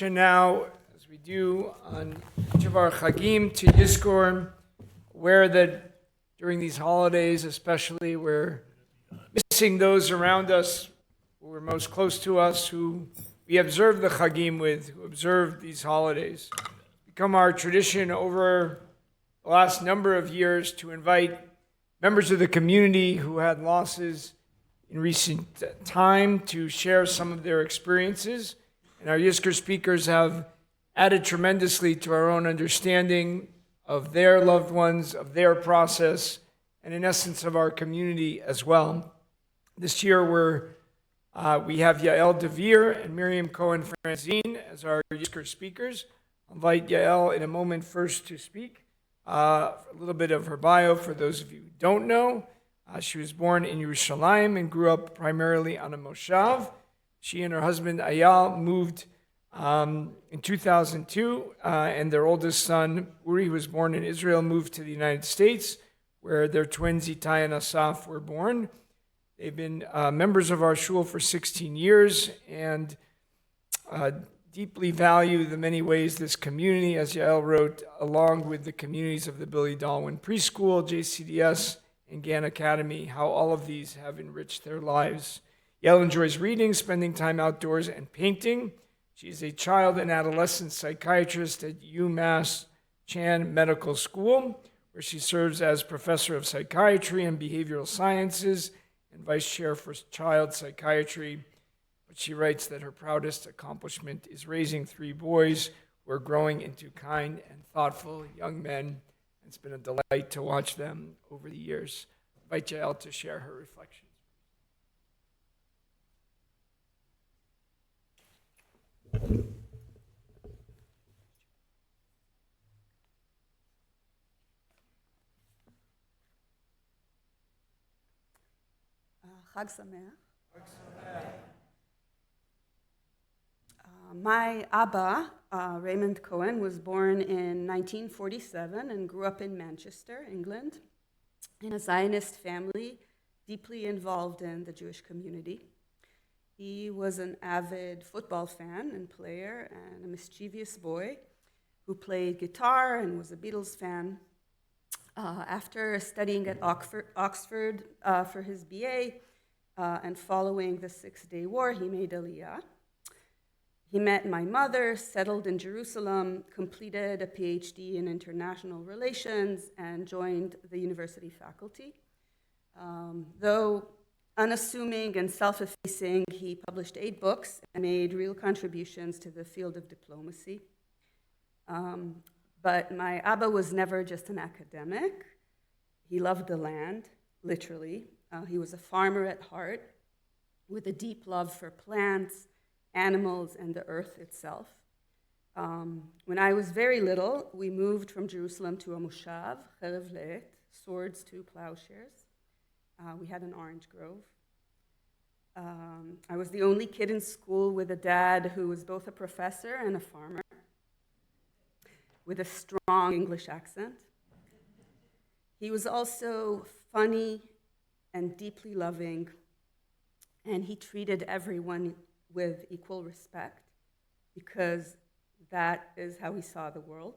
Now, as we do on each of our Chagim to Yizkor, aware that during these holidays especially, we're missing those around us who are most close to us, who we observe the Chagim with, who observe these holidays. It's become our tradition over the last number of years to invite members of the community who had losses in recent time to share some of their experiences. And our Yizkor speakers have added tremendously to our own understanding of their loved ones, of their process, and in essence of our community as well. This year we have Yael, Dvir, and Miriam Cohen-Franzine as our Yizkor speakers. I'll invite Yael in a moment first to speak. A little bit of her bio for those of you who don't know. She was born in Yerushalayim and grew up primarily on a moshav. She and her husband Yael moved in 2002, and their oldest son, Uri, who was born in Israel, moved to the United States, where their twins Itai and Asaf were born. They've been members of our shul for 16 years and deeply value the many ways this community, as Yael wrote, along with the communities of the Billy Dalwin Preschool, JCDS, and Gann Academy, how all of these have enriched their lives. Yael enjoys reading, spending time outdoors, and painting. She is a child and adolescent psychiatrist at UMass Chan Medical School, where she serves as professor of psychiatry and behavioral sciences and vice chair for child psychiatry. But she writes that her proudest accomplishment is raising 3 boys who are growing into kind and thoughtful young men. It's been a delight to watch them over the years. I invite Yael to share her reflections. Chag Sameach. My Abba, Raymond Cohen, was born in 1947 and grew up in Manchester, England, in a Zionist family deeply involved in the Jewish community. He was an avid football fan and player and a mischievous boy who played guitar and was a Beatles fan. After studying at Oxford for his BA and following the Six-Day War, he made Aliyah. He met my mother, settled in Jerusalem, completed a PhD in international relations, and joined the university faculty. Though unassuming and self-effacing, he published 8 books and made real contributions to the field of diplomacy. But my Abba was never just an academic. He loved the land, literally. He was a farmer at heart with a deep love for plants, animals, and the earth itself. When I was very little, we moved from Jerusalem to a moshav, cherev le'et, swords to plowshares. We had an orange grove. I was the only kid in school with a dad who was both a professor and a farmer, with a strong English accent. He was also funny and deeply loving, and he treated everyone with equal respect because that is how he saw the world.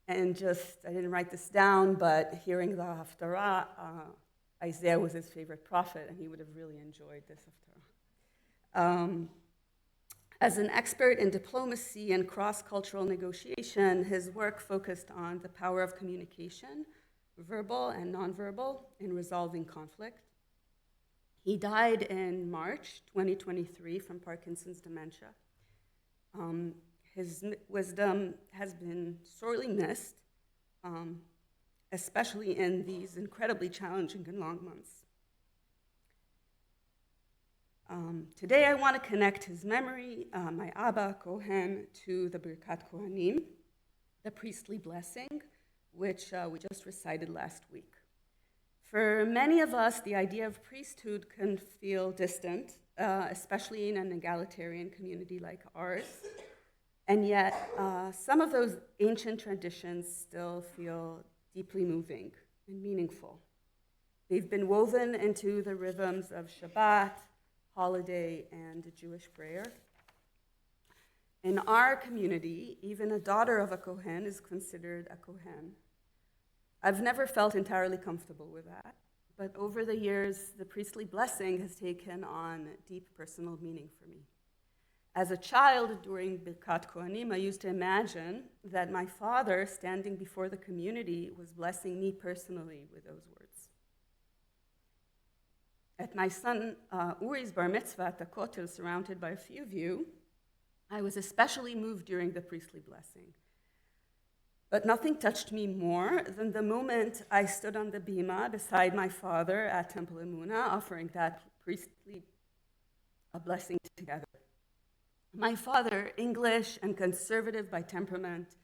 And just, I didn't write this down, but hearing the Haftarah, Isaiah was his favorite prophet, and he would have really enjoyed this Haftarah. As an expert in diplomacy and cross-cultural negotiation, his work focused on the power of communication, verbal and nonverbal, in resolving conflict. He died in March 2023 from Parkinson's dementia. His wisdom has been sorely missed, especially in these incredibly challenging and long months. Today I want to connect his memory, my Abba Kohen, to the Birkat Kohanim, the priestly blessing, which we just recited last week. For many of us, the idea of priesthood can feel distant, especially in an egalitarian community like ours. And yet, some of those ancient traditions still feel deeply moving and meaningful. They've been woven into the rhythms of Shabbat, holiday, and a Jewish prayer. In our community, even a daughter of a Kohen is considered a Kohen. I've never felt entirely comfortable with that, but over the years, the priestly blessing has taken on deep personal meaning for me. As a child during Birkat Kohanim, I used to imagine that my father, standing before the community, was blessing me personally with those words. At my son Uri's bar mitzvah at the Kotel, surrounded by a few of you, I was especially moved during the priestly blessing. But nothing touched me more than the moment I stood on the bima beside my father at Temple Emunah, offering that priestly blessing together. My father, English and conservative by temperament,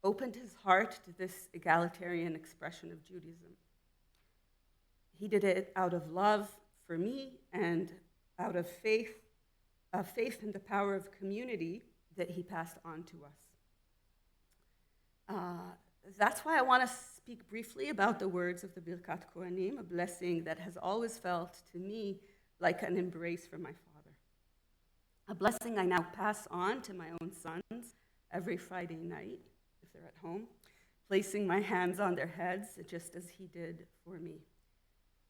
opened his heart to this egalitarian expression of Judaism. He did it out of love for me and out of faith in the power of community that he passed on to us. That's why I want to speak briefly about the words of the Birkat Kohanim, a blessing that has always felt to me like an embrace from my father. A blessing I now pass on to my own sons every Friday night, if they're at home, placing my hands on their heads just as he did for me.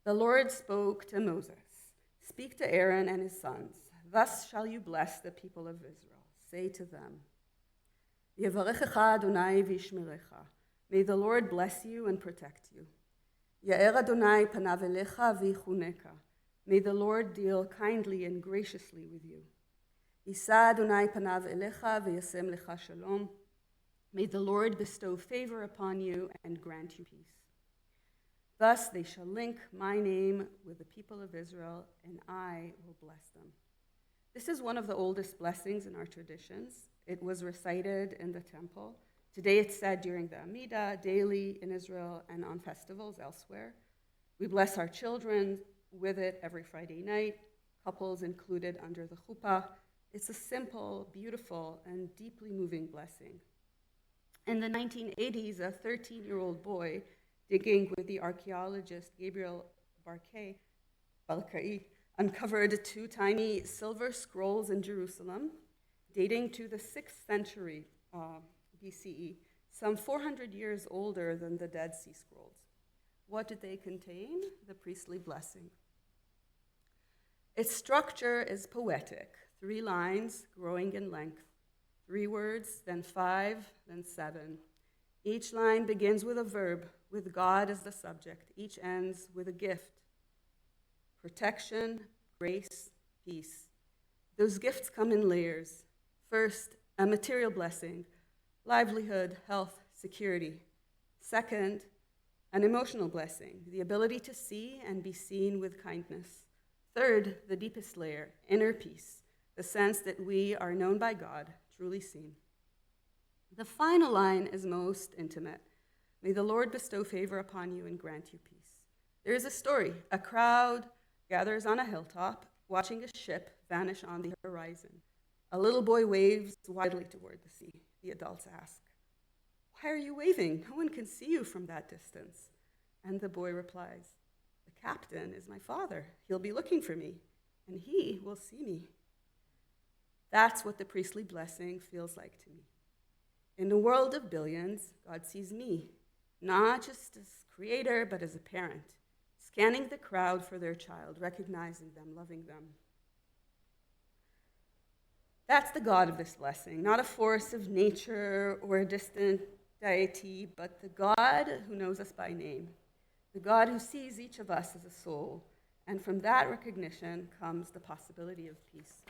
The Lord spoke to Moses, "Speak to Aaron and his sons. Thus shall you bless the people of Israel. Say to them, Yevarechecha Adonai v'yishmerecha. May the Lord bless you and protect you. Yael Adonai panav elecha v'yichuneka. May the Lord deal kindly and graciously with you. Yisa Adonai panav elecha v'yasem lecha shalom. May the Lord bestow favor upon you and grant you peace. Thus they shall link my name with the people of Israel, and I will bless them." This is one of the oldest blessings in our traditions. It was recited in the temple. Today it's said during the Amidah, daily in Israel, and on festivals elsewhere. We bless our children with it every Friday night, couples included under the chuppah. It's a simple, beautiful, and deeply moving blessing. In the 1980s, a 13-year-old boy digging with the archaeologist Gabriel Barkai uncovered 2 tiny silver scrolls in Jerusalem, dating to the 6th century BCE, some 400 years older than the Dead Sea Scrolls. What did they contain? The priestly blessing. Its structure is poetic, 3 lines growing in length, 3 words, then 5, then 7. Each line begins with a verb, with God as the subject. Each ends with a gift. Protection, grace, peace. Those gifts come in layers. First, a material blessing, livelihood, health, security. Second, an emotional blessing, the ability to see and be seen with kindness. Third, the deepest layer, inner peace, the sense that we are known by God, truly seen. The final line is most intimate. May the Lord bestow favor upon you and grant you peace. There is a story. A crowd gathers on a hilltop, watching a ship vanish on the horizon. A little boy waves widely toward the sea. The adults ask, "Why are you waving? No one can see you from that distance." And the boy replies, "The captain is my father. He'll be looking for me, and he will see me." That's what the priestly blessing feels like to me. In the world of billions, God sees me, not just as creator, but as a parent, scanning the crowd for their child, recognizing them, loving them. That's the God of this blessing, not a force of nature or a distant deity, but the God who knows us by name, the God who sees each of us as a soul, and from that recognition comes the possibility of peace.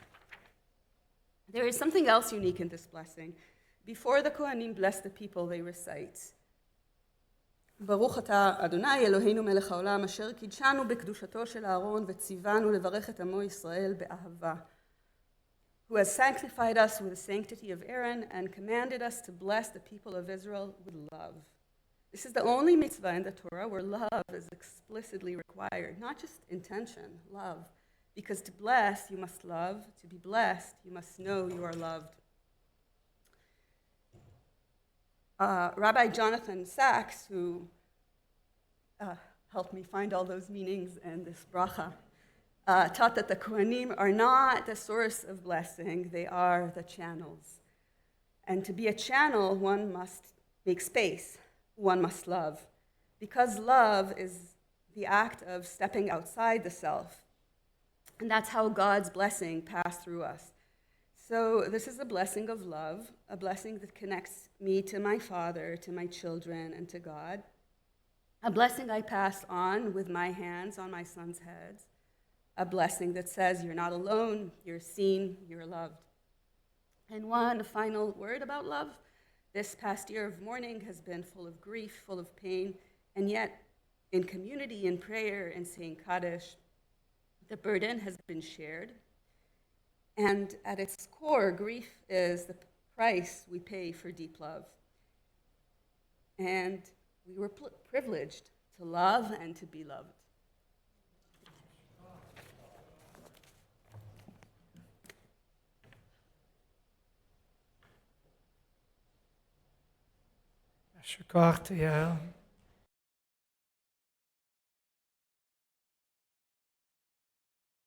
There is something else unique in this blessing. Before the Kohanim bless the people, they recite, "Baruch ata Adonai Eloheinu melech haolam asher kidshanu b'kedushato shel Aaron v'tzivanu levarech et amo Yisrael be'ahava," who has sanctified us with the sanctity of Aaron and commanded us to bless the people of Israel with love. This is the only mitzvah in the Torah where love is explicitly required, not just intention, love. Because to bless, you must love. To be blessed, you must know you are loved. Rabbi Jonathan Sachs, who helped me find all those meanings and this bracha, taught that the Kohanim are not the source of blessing, they are the channels. And to be a channel, one must make space, one must love. Because love is the act of stepping outside the self. And that's how God's blessing passed through us. So this is a blessing of love, a blessing that connects me to my Father, to my children, and to God. A blessing I pass on with my hands on my sons' heads. A blessing that says you're not alone, you're seen, you're loved. And one final word about love. This past year of mourning has been full of grief, full of pain, and yet in community, in prayer, and saying Kaddish, the burden has been shared. And at its core, grief is the price we pay for deep love. And we were privileged to love and to be loved. יישר כוח to Yael.